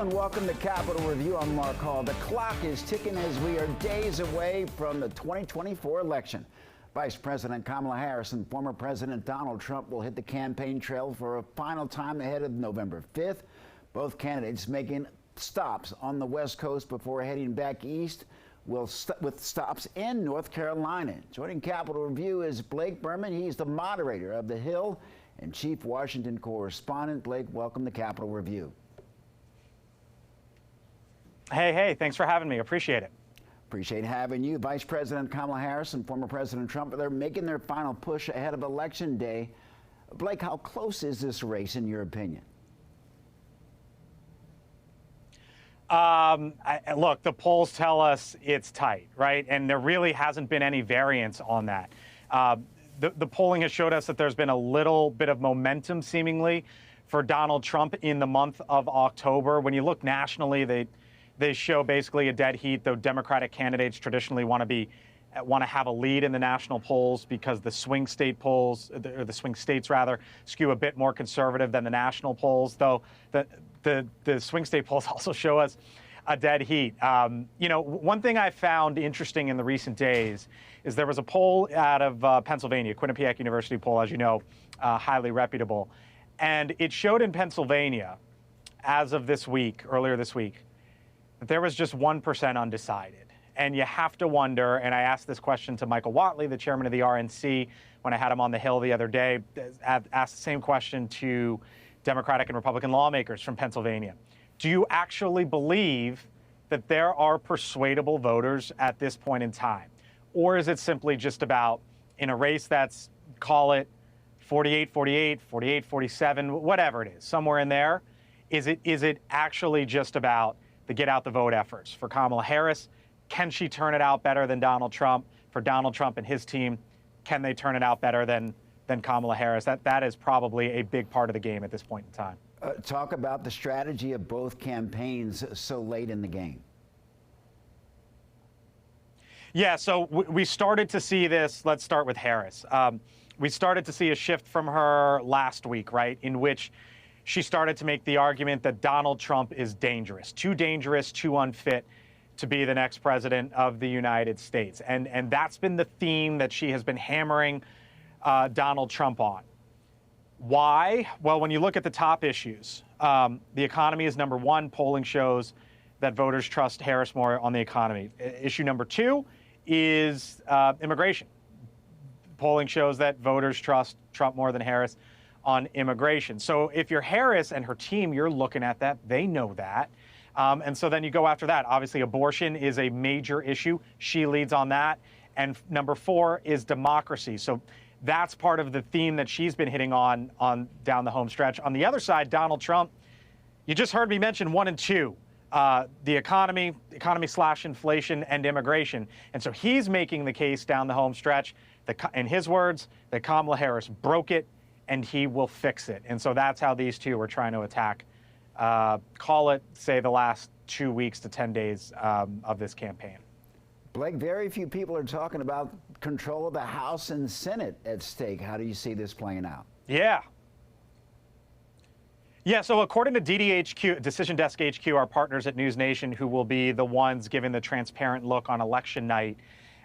and welcome to Capitol Review. I'm Mark Hall. The clock is ticking as we are days away from the 2024 election. Vice President Kamala Harris and former President Donald Trump will hit the campaign trail for a final time ahead of November 5th. Both candidates making stops on the West Coast before heading back east with stops in North Carolina. Joining Capitol Review is Blake Burman. He's the moderator of The Hill and Chief Washington Correspondent. Blake, welcome to Capitol Review. Hey, thanks for having me. Appreciate it. Appreciate having you. Vice President Kamala Harris and former President Trump, they're making their final push ahead of Election Day. Blake, how close is this race in your opinion? Look, the polls tell us it's tight, right? And there really hasn't been any variance on that. The polling has showed us that there's been a little bit of momentum, seemingly, for Donald Trump in the month of October. When you look nationally, they show basically a dead heat, though Democratic candidates traditionally want to have a lead in the national polls because the swing state polls, or the swing states rather, skew a bit more conservative than the national polls, though the swing state polls also show us a dead heat. One thing I found interesting in the recent days is there was a poll out of Pennsylvania, Quinnipiac University poll, as you know, highly reputable. And it showed in Pennsylvania, as of this week, earlier this week, that there was just 1% undecided. And you have to wonder, and I asked this question to Michael Whatley, the chairman of the RNC, when I had him on the Hill the other day, asked the same question to Democratic and Republican lawmakers from Pennsylvania. Do you actually believe that there are persuadable voters at this point in time? Or is it simply just about, in a race that's, call it 48-48, 48-47, whatever it is, somewhere in there, is it actually just about the get out the vote efforts? For Kamala Harris, can she turn it out better than Donald Trump? For Donald Trump and his team, can they turn it out better than Kamala Harris? That is probably a big part of the game at this point in time. Talk about the strategy of both campaigns so late in the game. Yeah, so we started to see this. Let's start with Harris. We started to see a shift from her last week, right, in which she started to make the argument that Donald Trump is dangerous, too unfit to be the next president of the United States. And that's been the theme that she has been hammering Donald Trump on. Why? Well, when you look at the top issues, the economy is number one. Polling shows that voters trust Harris more on the economy. Issue number two is immigration. Polling shows that voters trust Trump more than Harris on immigration. So if you're Harris and her team, you're looking at that. They know that. And so then you go after that. Obviously, abortion is a major issue. She leads on that. And number four is democracy. So that's part of the theme that she's been hitting on down the home stretch. On the other side, Donald Trump, you just heard me mention 1 and 2, the economy / inflation and immigration. And so he's making the case down the home stretch, in his words, that Kamala Harris broke it and he will fix it. And so that's how these two are trying to attack, call it, say, the last 2 weeks to 10 days of this campaign. Blake, very few people are talking about control of the House and Senate at stake. How do you see this playing out? Yeah, so according to DDHQ, Decision Desk HQ, our partners at NewsNation, who will be the ones giving the transparent look on election night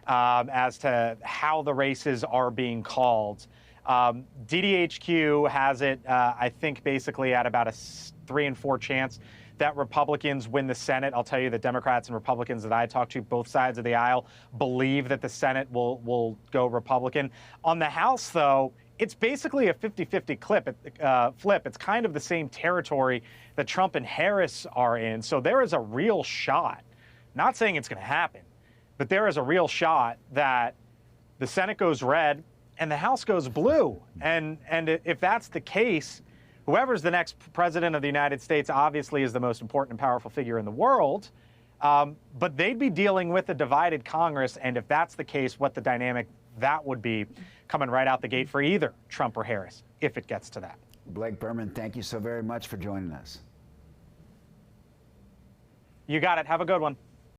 as to how the races are being called, DDHQ has it, I think, basically at about a 3 and 4 chance that Republicans win the Senate. I'll tell you that Democrats and Republicans that I talk to, both sides of the aisle, believe that the Senate will go Republican. On the House, though, it's basically a 50-50 flip. It's kind of the same territory that Trump and Harris are in. So there is a real shot, not saying it's going to happen, but there is a real shot that the Senate goes red and the House goes blue. And if that's the case, whoever's the next president of the United States obviously is the most important and powerful figure in the world, but they'd be dealing with a divided Congress, and if that's the case, what the dynamic that would be coming right out the gate for either Trump or Harris, if it gets to that. Blake Burman, thank you so very much for joining us. You got it. Have a good one.